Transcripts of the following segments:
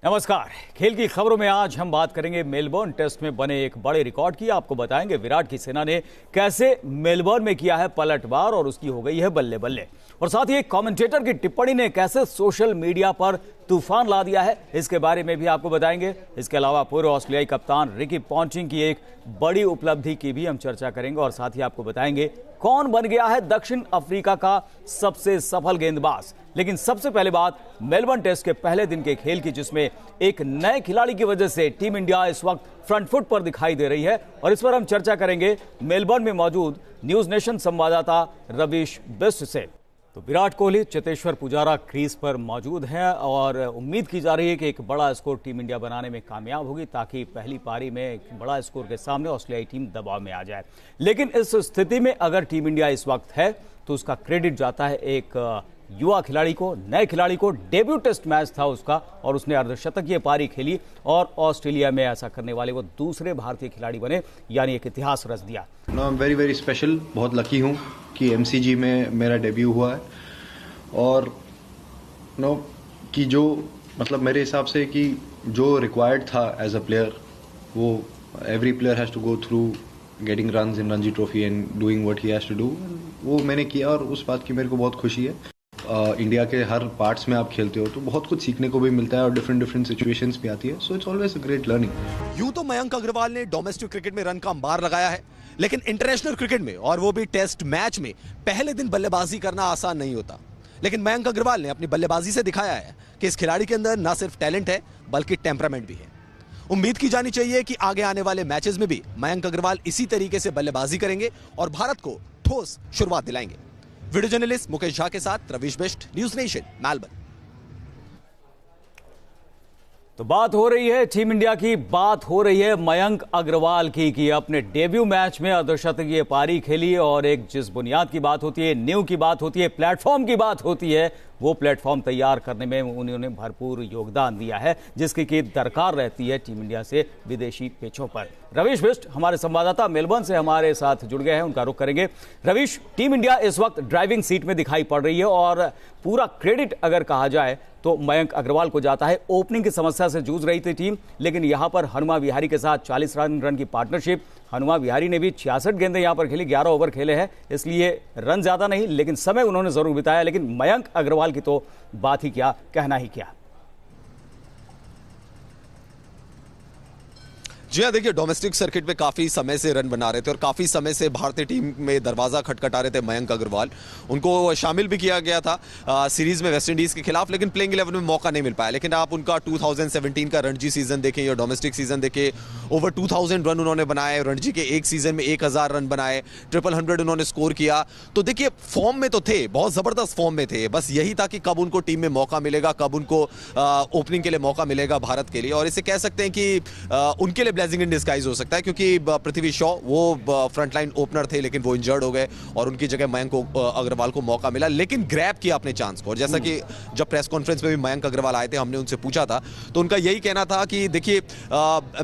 नमस्कार। खेल की खबरों में आज हम बात करेंगे मेलबर्न टेस्ट में बने एक बड़े रिकॉर्ड की। आपको बताएंगे विराट की सेना ने कैसे मेलबर्न में किया है पलटवार और उसकी हो गई है बल्ले बल्ले। और साथ ही एक कमेंटेटर की टिप्पणी ने कैसे सोशल मीडिया पर तूफान ला दिया है, इसके बारे में भी आपको बताएंगे। इसके अलावा पूर्व ऑस्ट्रेलियाई कप्तान रिकी पॉन्टिंग की एक बड़ी उपलब्धि की भी हम चर्चा करेंगे। और साथ ही आपको बताएंगे कौन बन गया है दक्षिण अफ्रीका का सबसे सफल गेंदबाज। लेकिन सबसे पहले बात मेलबर्न टेस्ट के पहले दिन के खेल की, जिसमें एक नए खिलाड़ी की वजह से टीम इंडिया इस वक्त फ्रंट फुट पर दिखाई दे रही है। और इस पर हम चर्चा करेंगे मेलबर्न में मौजूद न्यूज नेशन संवाददाता रवीश बिष्ट से। तो विराट कोहली, चेतेश्वर पुजारा क्रीज पर मौजूद हैं और उम्मीद की जा रही है कि एक बड़ा स्कोर टीम इंडिया बनाने में कामयाब होगी, ताकि पहली पारी में एक बड़ा स्कोर के सामने ऑस्ट्रेलियाई टीम दबाव में आ जाए। लेकिन इस स्थिति में अगर टीम इंडिया इस वक्त है तो उसका क्रेडिट जाता है एक युवा खिलाड़ी को, नए खिलाड़ी को। डेब्यू टेस्ट मैच था उसका और उसने अर्धशतकीय पारी खेली और ऑस्ट्रेलिया में ऐसा करने वाले वो दूसरे भारतीय खिलाड़ी बने, यानी एक इतिहास रच दिया। वेरी वेरी स्पेशल, बहुत लकी हूँ कि एमसीजी में मेरा डेब्यू हुआ है। और कि जो मतलब मेरे हिसाब से कि जो रिक्वायर्ड था एज अ प्लेयर, वो every player has to go through getting runs in Ranji trophy and doing what he has to do, वो मैंने किया और उस बात की मेरे को बहुत खुशी है। इंडिया के हर पार्ट्स में आप खेलते हो तो बहुत कुछ सीखने को भी मिलता है और डिफरेंट सिचुएशंस भी आती है, so it's always a great learning. यूं तो मयंक अग्रवाल ने डोमेस्टिक क्रिकेट में रन का अंबार लगाया है, लेकिन इंटरनेशनल क्रिकेट में, और वो भी टेस्ट मैच में, पहले दिन बल्लेबाजी करना आसान नहीं होता। लेकिन मयंक अग्रवाल ने अपनी बल्लेबाजी से दिखाया है कि इस खिलाड़ी के अंदर न सिर्फ टैलेंट है बल्कि टेम्परामेंट भी है। उम्मीद की जानी चाहिए कि आगे आने वाले मैचेस में भी मयंक अग्रवाल इसी तरीके से बल्लेबाजी करेंगे और भारत को ठोस शुरुआत दिलाएंगे। वीडियो जर्नलिस्ट मुकेश झा के साथ Ravish Bisht, news nation, Melbourne. तो बात हो रही है टीम इंडिया की, बात हो रही है मयंक अग्रवाल की कि अपने डेब्यू मैच में अर्धशतकीय पारी खेली। और एक जिस बुनियाद की बात होती है, नींव की बात होती है, प्लेटफॉर्म की बात होती है, वो प्लेटफॉर्म तैयार करने में उन्होंने भरपूर योगदान दिया है, जिसकी की दरकार रहती है टीम इंडिया से विदेशी पिचों पर। रवीश बिष्ट हमारे संवाददाता मेलबर्न से हमारे साथ जुड़ गए हैं, उनका रुख करेंगे। रवीश, टीम इंडिया इस वक्त ड्राइविंग सीट में दिखाई पड़ रही है और पूरा क्रेडिट अगर कहा जाए तो मयंक अग्रवाल को जाता है। ओपनिंग की समस्या से जूझ रही थी टीम, लेकिन यहां पर हनुमा विहारी के साथ 40 रन की पार्टनरशिप। हनुमा विहारी ने भी 66 गेंदें यहां पर खेली, 11 ओवर खेले हैं, इसलिए रन ज्यादा नहीं लेकिन समय उन्होंने जरूर बिताया। लेकिन मयंक अग्रवाल की तो बात ही क्या, कहना ही क्या। जी हाँ, देखिए डोमेस्टिक सर्किट में काफ़ी समय से रन बना रहे थे और काफ़ी समय से भारतीय टीम में दरवाज़ा खटखटा रहे थे मयंक अग्रवाल। उनको शामिल भी किया गया था सीरीज़ में वेस्ट इंडीज़ के खिलाफ, लेकिन प्लेइंग 11 में मौका नहीं मिल पाया। लेकिन आप उनका 2017 का रणजी सीजन देखें या डोमेस्टिक सीजन देखें, ओवर 2000 रन उन्होंने बनाए। रणजी के एक सीजन में 1000 रन बनाए, 100 उन्होंने स्कोर किया। तो देखिए फॉर्म में तो थे, बहुत ज़बरदस्त फॉर्म में थे, बस यही था कि कब उनको टीम में मौका मिलेगा, कब उनको ओपनिंग के लिए मौका मिलेगा भारत के लिए। और इसे कह सकते हैं कि उनके लिए ब्लेसिंग इन डिस्गाइज हो सकता है, क्योंकि पृथ्वी शॉ वो फ्रंटलाइन ओपनर थे लेकिन वो इंजर्ड हो गए और उनकी जगह मयंक अग्रवाल को मौका मिला, लेकिन ग्रैब किया अपने चांस को। और जैसा कि जब प्रेस कॉन्फ्रेंस में भी मयंक अग्रवाल आए थे, हमने उनसे पूछा था तो उनका यही कहना था कि देखिए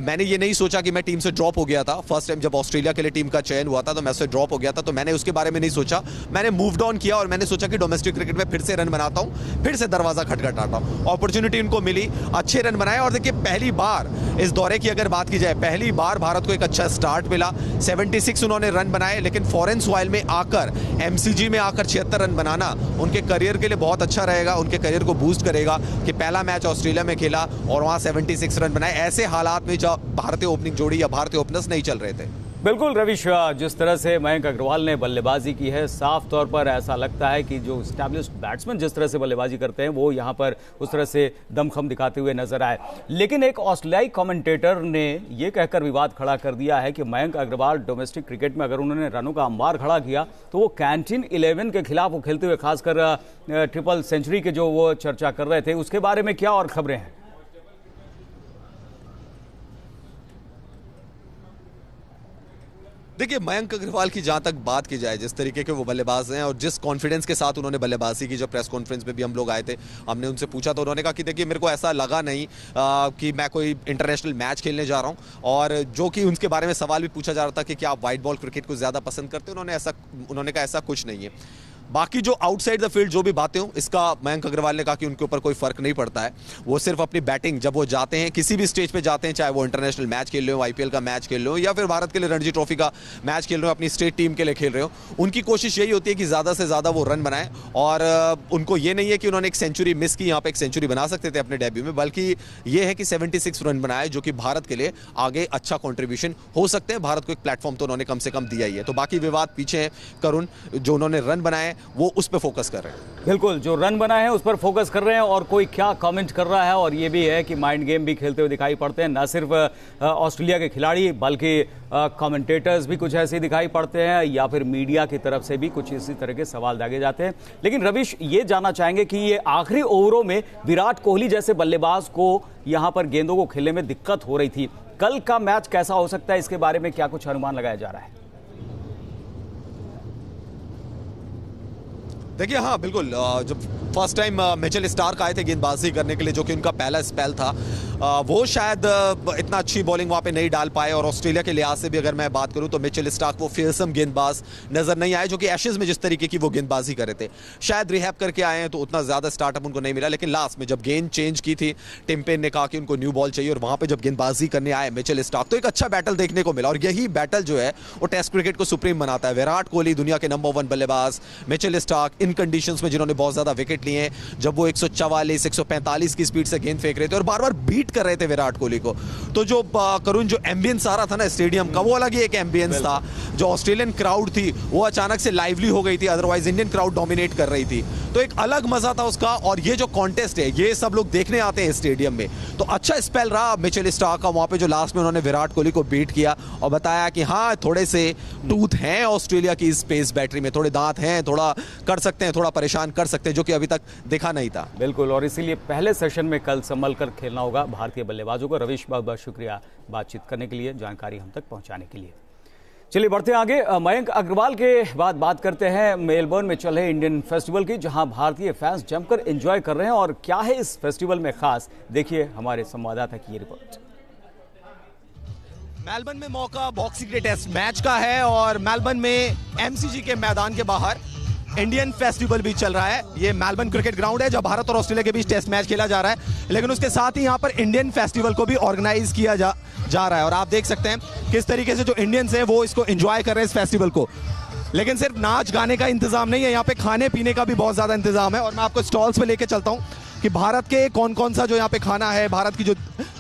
मैंने ये नहीं सोचा कि मैं टीम से ड्रॉप हो गया था। फर्स्ट टाइम जब ऑस्ट्रेलिया के लिए टीम का चयन हुआ था तो मैं उससे ड्रॉप हो गया था, तो मैंने उसके बारे में नहीं सोचा, मैंने मूव्ड ऑन किया और मैंने सोचा कि डोमेस्टिक क्रिकेट में फिर से रन बनाता हूं, फिर से दरवाजा खटखटाता हूं। अपॉर्चुनिटी उनको मिली, अच्छे रन बनाए। और देखिए पहली बार इस दौरे की अगर बात की जाए, पहली बार भारत को एक अच्छा स्टार्ट मिला। 76 उन्होंने रन बनाए, लेकिन फॉरेन सॉइल में आकर, एमसीजी में आकर 76 रन बनाना उनके करियर के लिए बहुत अच्छा रहेगा, उनके करियर को बूस्ट करेगा कि पहला मैच ऑस्ट्रेलिया में खेला और वहां 76 रन बनाए, ऐसे हालात में जब भारतीय ओपनिंग जोड़ी या भारतीय ओपनर्स नहीं चल रहे थे। बिल्कुल रवीश, जिस तरह से मयंक अग्रवाल ने बल्लेबाजी की है, साफ तौर पर ऐसा लगता है कि जो एस्टैब्लिश्ड बैट्समैन जिस तरह से बल्लेबाजी करते हैं वो यहाँ पर उस तरह से दमखम दिखाते हुए नजर आए। लेकिन एक ऑस्ट्रेलियाई कमेंटेटर ने ये कहकर विवाद खड़ा कर दिया है कि मयंक अग्रवाल डोमेस्टिक क्रिकेट में अगर उन्होंने रनों का अंबार खड़ा किया तो वो कैंटीन 11 के खिलाफ वो खेलते हुए, खासकर ट्रिपल सेंचुरी के जो वो चर्चा कर रहे थे, उसके बारे में क्या और खबरें हैं? देखिए मयंक अग्रवाल की जहां तक बात की जाए, जिस तरीके के वो बल्लेबाज हैं और जिस कॉन्फिडेंस के साथ उन्होंने बल्लेबाजी की, जब प्रेस कॉन्फ्रेंस में भी हम लोग आए थे, हमने उनसे पूछा तो उन्होंने कहा कि देखिए मेरे को ऐसा लगा नहीं कि मैं कोई इंटरनेशनल मैच खेलने जा रहा हूं। और जो कि उनके बारे में सवाल भी पूछा जा रहा था कि क्या आप वाइट बॉल क्रिकेट को ज़्यादा पसंद करते हैं, उन्होंने कहा ऐसा कुछ नहीं है। बाकी जो आउटसाइड द फील्ड जो भी बातें हो, इसका मयंक अग्रवाल ने कहा कि उनके ऊपर कोई फर्क नहीं पड़ता है। वो सिर्फ अपनी बैटिंग, जब वो जाते हैं किसी भी स्टेज पे जाते हैं, चाहे वो इंटरनेशनल मैच खेल रहे हो, आईपीएल का मैच खेल रहे हो, या फिर भारत के लिए रणजी ट्रॉफी का मैच खेल रहे हो, अपनी स्टेट टीम के लिए खेल रहे हो, उनकी कोशिश यही होती है कि ज़्यादा से ज़्यादा वो रन बनाएं। और उनको ये नहीं है कि उन्होंने एक सेंचुरी मिस की, यहाँ पे एक सेंचुरी बना सकते थे अपने डेब्यू में, बल्कि ये है कि 76 रन बनाए, जो कि भारत के लिए आगे अच्छा कॉन्ट्रीब्यूशन हो सकते हैं। भारत को एक प्लेटफॉर्म तो उन्होंने कम से कम दिया ही है। तो बाकी विवाद पीछे है। करुण, जो उन्होंने रन बनाए वो उस पर फोकस कर रहे हैं। बिल्कुल, जो रन बनाए हैं उस पर फोकस कर रहे हैं, और कोई क्या कमेंट कर रहा है, और ये भी है कि माइंड गेम भी खेलते हुए दिखाई पड़ते हैं, न सिर्फ ऑस्ट्रेलिया के खिलाड़ी बल्कि कमेंटेटर्स भी कुछ ऐसे दिखाई पड़ते हैं, या फिर मीडिया की तरफ से भी कुछ इसी तरह के सवाल दागे जाते हैं। लेकिन रविश, ये जानना चाहेंगे कि ये आखिरी ओवरों में विराट कोहली जैसे बल्लेबाज को यहां पर गेंदों को खेलने में दिक्कत हो रही थी, कल का मैच कैसा हो सकता है, इसके बारे में क्या कुछ अनुमान लगाया जा रहा है? देखिए, हाँ बिल्कुल, जब फर्स्ट टाइम मिचेल स्टार्क आए थे गेंदबाजी करने के लिए, जो कि उनका पहला स्पेल था, वो शायद इतना अच्छी बॉलिंग वहाँ पे नहीं डाल पाए। और ऑस्ट्रेलिया के लिहाज से भी अगर मैं बात करूँ तो मिचेल स्टार्क वो फेयरसम गेंदबाज नजर नहीं आए, जो कि एशेज में जिस तरीके की वो गेंदबाजी कर रहे थे। शायद रिहैब करके आए हैं तो उतना ज़्यादा स्टार्टअप उनको नहीं मिला, लेकिन लास्ट में जब गेंद चेंज की थी, टिम पेन ने कहा कि उनको न्यू बॉल चाहिए, और वहाँ पर जब गेंदबाजी करने आए मिचेल स्टार्क, तो एक अच्छा बैटल देखने को मिला। और यही बैटल जो है वो टेस्ट क्रिकेट को सुप्रीम बनाता है। विराट कोहली दुनिया के नंबर 1 बल्लेबाज, मिचेल स्टार्क इन कंडीशंस में जिन्होंने बहुत ज्यादा विकेट लिए हैं, जब वो 144 145 की स्पीड से गेंद फेंक रहे थे और बार बार बीट कर रहे थे विराट कोहली को, तो जो करुण जो एम्बियंस आ रहा था ना स्टेडियम का, वो अलग ही एक एम्बियंस था। जो ऑस्ट्रेलियन क्राउड थी वो अचानक से लाइवली हो गई थी, अदरवाइज इंडियन क्राउड डोमिनेट कर रही थी, तो एक अलग मजा था उसका। और ये जो कॉन्टेस्ट है ये सब लोग देखने आते हैं स्टेडियम में, तो अच्छा स्पेल रहा मिचेल स्टार्क का वहां पे, जो लास्ट में उन्होंने विराट कोहली को बीट किया और बताया कि हाँ, थोड़े से टूथ हैं ऑस्ट्रेलिया की इस पेस बैटरी में, थोड़े दांत हैं, थोड़ा कर सकते हैं, थोड़ा परेशान कर सकते हैं, जो कि अभी तक देखा नहीं था। बिल्कुल, और इसीलिए पहले सेशन में कल संभल कर खेलना होगा भारतीय बल्लेबाजों को। रविश, बहुत बहुत शुक्रिया बातचीत करने के लिए, जानकारी हम तक पहुंचाने के लिए। चलिए बढ़ते आगे। मयंक अग्रवाल के बाद बात करते हैं मेलबर्न में चल रहे इंडियन फेस्टिवल की, जहां भारतीय फैंस जमकर एंजॉय कर रहे हैं। और क्या है इस फेस्टिवल में खास, देखिए हमारे संवाददाता की ये रिपोर्ट। मेलबर्न में मौका बॉक्सिंग डे टेस्ट मैच का है, और मेलबर्न में एमसीजी के मैदान के बाहर इंडियन फेस्टिवल भी चल रहा है। ये मेलबर्न क्रिकेट ग्राउंड है जहां भारत और ऑस्ट्रेलिया के बीच टेस्ट मैच खेला जा रहा है, लेकिन उसके साथ ही यहां पर इंडियन फेस्टिवल को भी ऑर्गेनाइज किया जा रहा है। और आप देख सकते हैं किस तरीके से जो इंडियंस हैं वो इसको एंजॉय कर रहे हैं इस फेस्टिवल को। लेकिन सिर्फ नाच गाने का इंतजाम नहीं है, यहाँ पे खाने पीने का भी बहुत ज्यादा इंतजाम है। और मैं आपको स्टॉल्स पे लेके चलता हूँ कि भारत के कौन कौन सा जो यहाँ पे खाना है, भारत की जो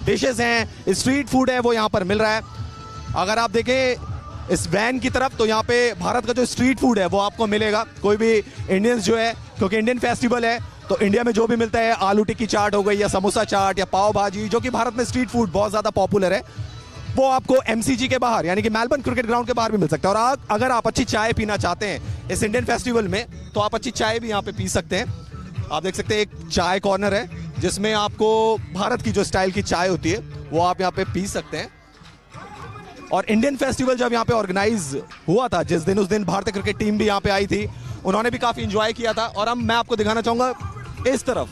डिशेज हैं, स्ट्रीट फूड है, वो यहाँ पर मिल रहा है। अगर आप देखें इस वैन की तरफ, तो यहाँ पे भारत का जो स्ट्रीट फूड है वो आपको मिलेगा। कोई भी इंडियंस जो है, क्योंकि इंडियन फेस्टिवल है, तो इंडिया में जो भी मिलता है, आलू टिक्की चाट हो गई, या समोसा चाट, या पाव भाजी, जो कि भारत में स्ट्रीट फूड बहुत ज्यादा पॉपुलर है, वो आपको एमसीजी के बाहर यानी कि मेलबर्न क्रिकेट ग्राउंड के बाहर भी मिल सकता है। और अगर आप अच्छी चाय पीना चाहते हैं इस इंडियन फेस्टिवल में, तो आप अच्छी चाय भी यहाँ पे पी सकते हैं। आप देख सकते हैं एक चाय कॉर्नर है जिसमें आपको भारत की जो स्टाइल की चाय होती है वो आप यहाँ पे पी सकते हैं। और इंडियन फेस्टिवल जब यहाँ पे ऑर्गेनाइज हुआ था जिस दिन, उस दिन भारतीय क्रिकेट टीम भी यहाँ पे आई थी, उन्होंने भी काफी एंजॉय किया था। और अब मैं आपको दिखाना चाहूंगा इस तरफ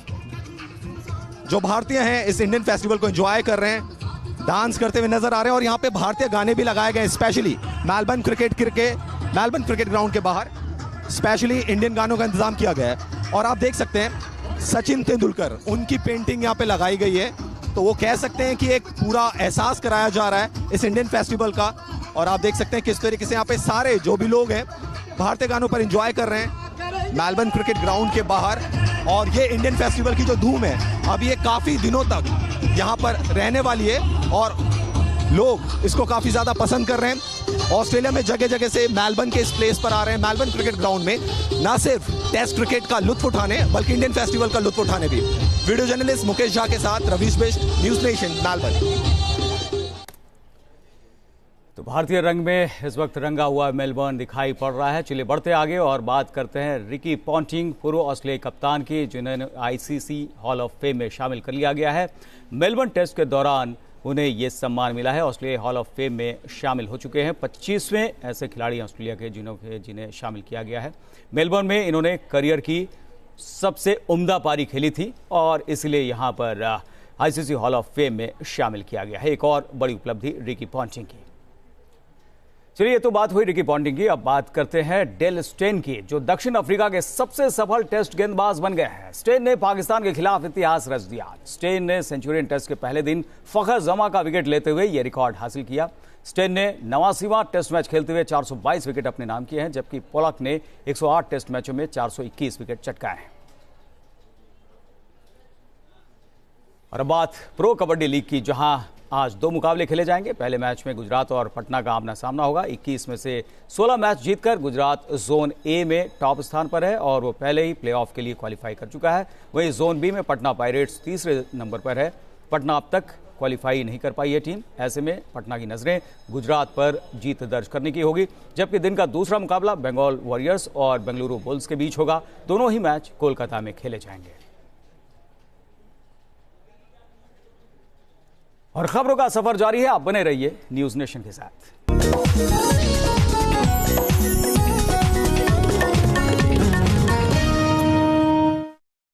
जो भारतीय हैं इस इंडियन फेस्टिवल को एंजॉय कर रहे हैं, डांस करते हुए नजर आ रहे हैं। और यहाँ पे भारतीय गाने भी लगाए गए, स्पेशली मेलबर्न क्रिकेट ग्राउंड के बाहर स्पेशली इंडियन गानों का इंतजाम किया गया है। और आप देख सकते हैं सचिन तेंदुलकर, उनकी पेंटिंग यहाँ पे लगाई गई है, तो वो कह सकते हैं कि एक पूरा एहसास कराया जा रहा है इस इंडियन फेस्टिवल का। और आप देख सकते हैं किस तरीके से यहाँ पे सारे जो भी लोग हैं भारतीय गानों पर एंजॉय कर रहे हैं मेलबर्न क्रिकेट ग्राउंड के बाहर। और ये इंडियन फेस्टिवल की जो धूम है अब ये काफी दिनों तक यहाँ पर रहने वाली है, और लोग इसको काफी ज्यादा पसंद कर रहे हैं। ऑस्ट्रेलिया में जगह जगह से मेलबर्न के इस प्लेस पर आ रहे हैं, मेलबर्न क्रिकेट ग्राउंड में, ना सिर्फ टेस्ट क्रिकेट का लुत्फ उठाने बल्कि इंडियन फेस्टिवल का लुत्फ उठाने भी। वीडियो जर्नलिस्ट मुकेश झा के साथ Ravish Bisht, news nation, Melbourne. तो भारतीय रंग में इस वक्त रंगा हुआ मेलबर्न दिखाई पड़ रहा है। चलिए बढ़ते आगे और बात करते हैं रिकी पॉन्टिंग, पूर्व ऑस्ट्रेलियाई कप्तान की, जिन्हें आईसीसी हॉल ऑफ फेम में शामिल कर लिया गया है। मेलबर्न टेस्ट के दौरान उन्हें यह सम्मान मिला है। ऑस्ट्रेलिया हॉल ऑफ फेम में शामिल हो चुके हैं 25वें ऐसे खिलाड़ी ऑस्ट्रेलिया के जिन्हें शामिल किया गया है। मेलबर्न में इन्होंने करियर की सबसे उम्दा पारी खेली थी और इसलिए यहां पर आईसीसी हॉल ऑफ फेम में शामिल किया गया है। एक और बड़ी उपलब्धि रिकी पॉन्टिंग की। चलिए, तो बात हुई रिकी पॉन्टिंग की। अब बात करते हैं डेल स्टेन की, जो दक्षिण अफ्रीका के सबसे सफल टेस्ट गेंदबाज बन गए हैं। स्टेन ने पाकिस्तान के खिलाफ इतिहास रच दिया। स्टेन ने सेंचुरियन टेस्ट के पहले दिन फखर जमा का विकेट लेते हुए यह रिकॉर्ड हासिल किया। स्टेन ने 89वां टेस्ट मैच खेलते हुए 422 विकेट अपने नाम किए हैं, जबकि पोलक ने 108 टेस्ट मैचों में 421 विकेट चटकाए हैं। और अब बात प्रो कबड्डी लीग की, जहां आज 2 मुकाबले खेले जाएंगे। पहले मैच में गुजरात और पटना का आमना सामना होगा। 21 में से 16 मैच जीतकर गुजरात जोन ए में टॉप स्थान पर है और वो पहले ही प्लेऑफ के लिए क्वालिफाई कर चुका है। वहीं जोन बी में पटना पायरेट्स तीसरे नंबर पर है। पटना अब तक क्वालिफाई नहीं कर पाई है टीम। ऐसे में पटना की नजरें गुजरात पर जीत दर्ज करने की होगी। जबकि दिन का दूसरा मुकाबला बंगाल वॉरियर्स और बेंगलुरु बुल्स के बीच होगा। दोनों ही मैच कोलकाता में खेले जाएंगे। और खबरों का सफर जारी है। आप बने रहिए न्यूज नेशन के साथ।